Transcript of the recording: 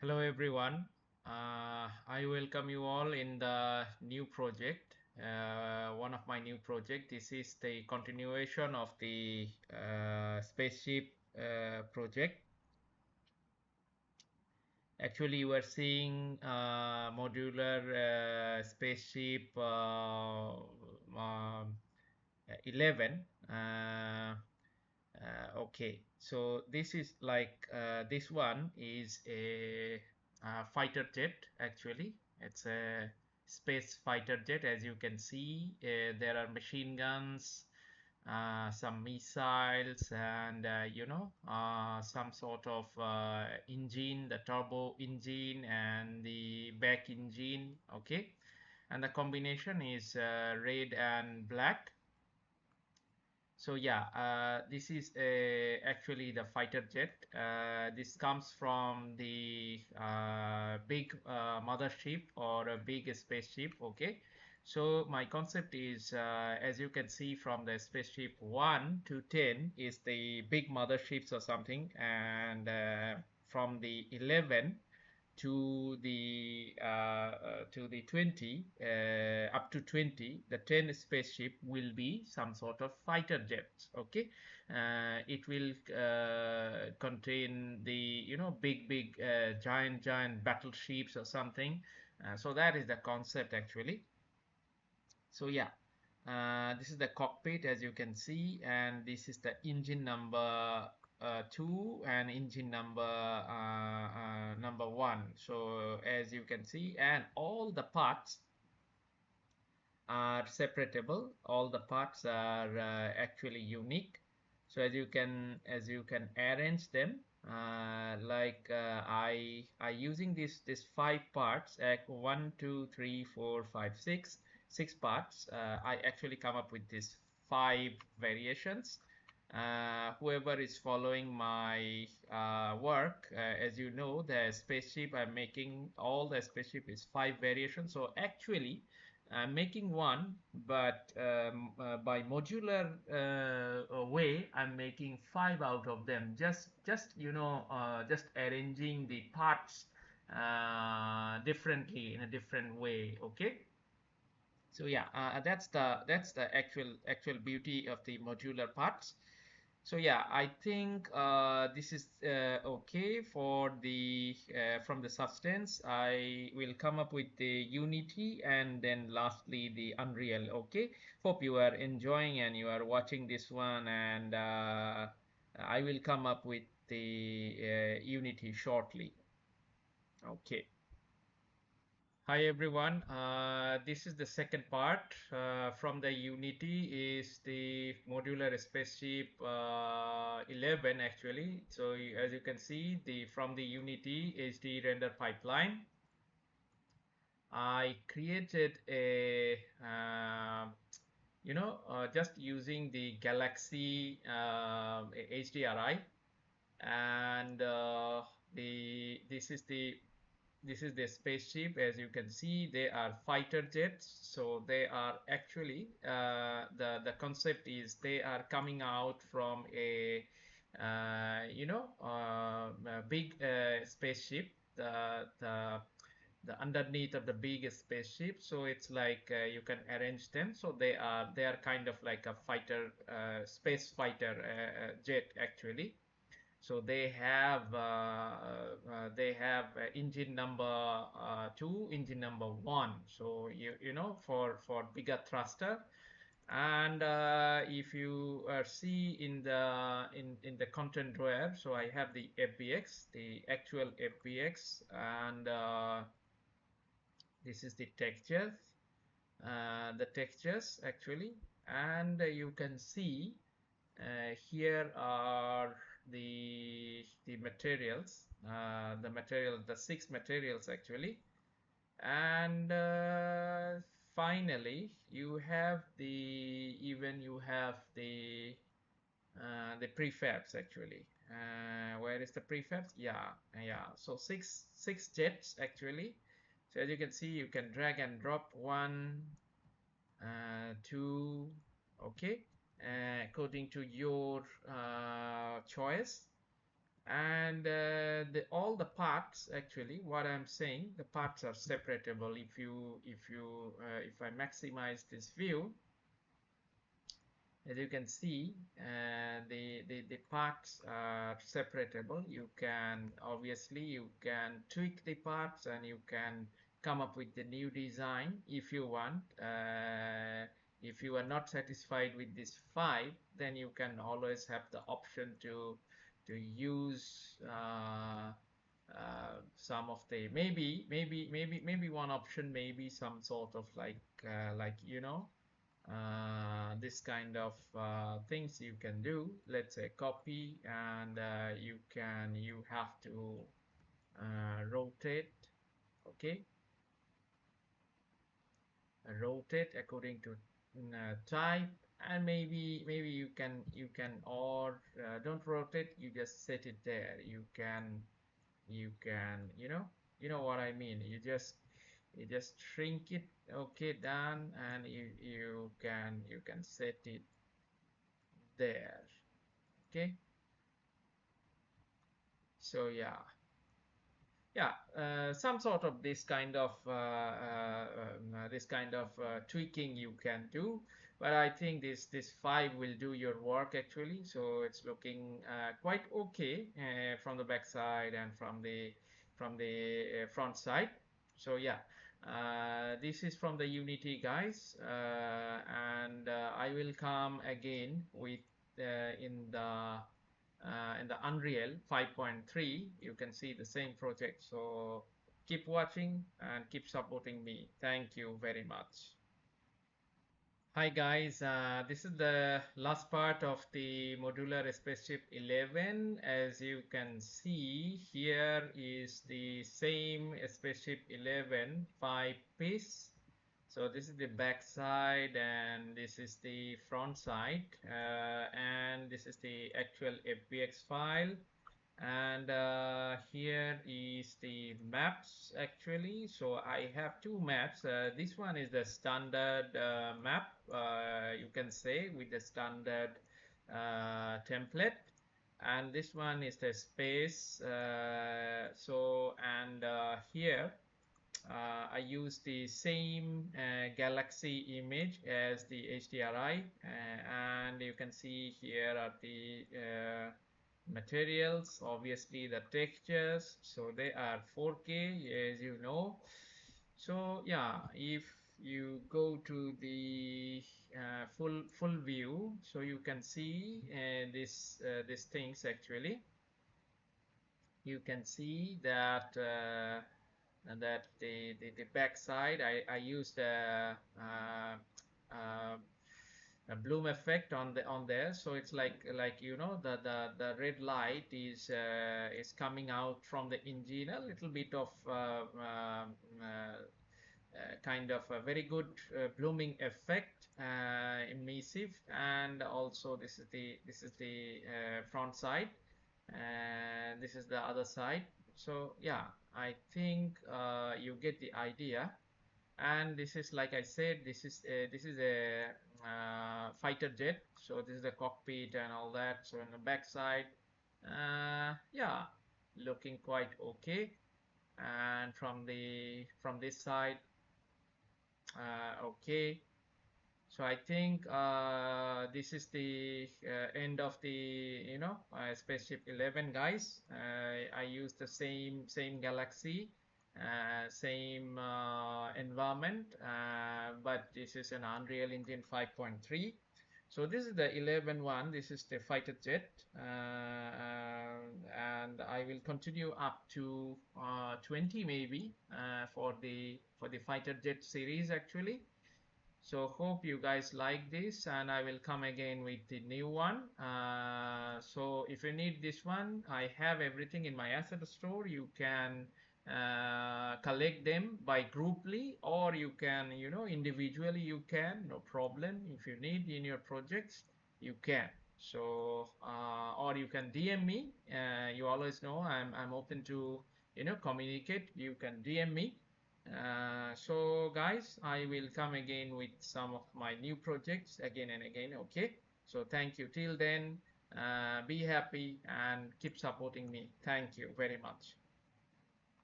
Hello everyone. I welcome you all in the new project. One of my new project. This is the continuation of the spaceship project. Actually, you are seeing modular spaceship 11. Okay, so this is like this one is a fighter jet. Actually, it's a space fighter jet. As you can see, there are machine guns, some missiles, and some sort of engine, the turbo engine and the back engine. Okay, and the combination is red and black. So yeah, this is actually the fighter jet. This comes from the big mothership or a big spaceship. Okay, so my concept is, as you can see from the spaceship 1 to 10 is the big motherships or something, and from the 11 to the 20 up to 20, the 10 spaceship will be some sort of fighter jets. Okay, it will contain the big giant battleships or something. So that is the concept actually. So yeah, this is the cockpit as you can see, and this is the engine number 2 and engine number 1. So as you can see, and all the parts are separatable. All the parts are actually unique. So as you can arrange them, I using this 5 parts, 1 2 3 4 5 6 parts. I actually come up with these 5 variations. Whoever is following my work, as you know, the spaceship I'm making, all the spaceship is 5 variations. So actually I'm making one, but by modular way, I'm making 5 out of them. Just arranging the parts differently in a different way. Okay. So yeah, that's the actual beauty of the modular parts. So yeah, I think this is okay for the from the substance. I will come up with the Unity and then lastly the Unreal. Okay, hope you are enjoying and you are watching this one, and I will come up with the Unity shortly. Okay. Hi everyone. This is the second part from the Unity is the modular spaceship 11 actually. So as you can see, the from the Unity is the render pipeline. I created a just using the Galaxy HDRI, and the this is the spaceship. As you can see, they are fighter jets. So they are actually the concept is they are coming out from a big spaceship, the underneath of the biggest spaceship. So it's like you can arrange them. So they are kind of like a fighter, space fighter jet actually. So they have engine number 2, engine number 1. So for bigger thruster. And if you see in the content drawer, so I have the FBX, the actual FBX, and this is the textures actually. And you can see here are the materials, the 6 materials actually. And finally you have the prefabs actually. Where is the prefabs? Yeah, so six jets actually. So as you can see, you can drag and drop 1, 2. Okay, according to your choice. And all the parts, actually what I'm saying, the parts are separatable. If I maximize this view, as you can see, the parts are separatable. You can obviously you can tweak the parts and you can come up with the new design if you want. If you are not satisfied with this 5, then you can always have the option to use some of the, maybe one option, maybe some sort of like this kind of things you can do. Let's say copy, and you have to rotate. Okay, rotate according to type. And maybe you can, or don't rotate, you just set it there. You can you know what I mean. You just shrink it. Okay, done. And you can set it there. Okay, so some sort of this kind of tweaking you can do. But I think this 5 will do your work actually. So it's looking quite okay from the back side and from the front side. So this is from the Unity, guys. And I will come again with in the Unreal 5.3. You can see the same project. So keep watching and keep supporting me. Thank you very much. Hi guys, this is the last part of the Modular Spaceship 11. As you can see, here is the same Spaceship 11 5 piece. So this is the back side and this is the front side, and this is the actual FBX file. And here is the maps actually. So I have two maps. This one is the standard map, you can say, with the standard template. And this one is the space. Here I use the same galaxy image as the HDRI, and you can see here are the materials, obviously the textures. So they are 4K, as you know. So if you go to the full view, so you can see these things actually. You can see that the back side, I used a bloom effect on there. So it's like the red light is coming out from the engine, a little bit of kind of a very good blooming effect, emissive. And also this is the front side, and this is the other side. So I think you get the idea. And this is, like I said, this is a fighter jet. So this is the cockpit and all that. So on the back side, looking quite okay. And from this side, okay. So I think this is the end of the Spaceship 11, guys. I used the same galaxy, same environment, but this is an Unreal Engine 5.3. So this is the 11 one. This is the fighter jet, and I will continue up to 20 maybe for the fighter jet series actually. So hope you guys like this, and I will come again with the new one. So if you need this one, I have everything in my asset store. You can collect them by grouply, or you can individually. You can, no problem. If you need in your projects, you can. So or you can DM me. You always know I'm open to communicate. You can DM me. So guys, I will come again with some of my new projects again and again. Okay, so thank you till then. Be happy and keep supporting me. Thank you very much.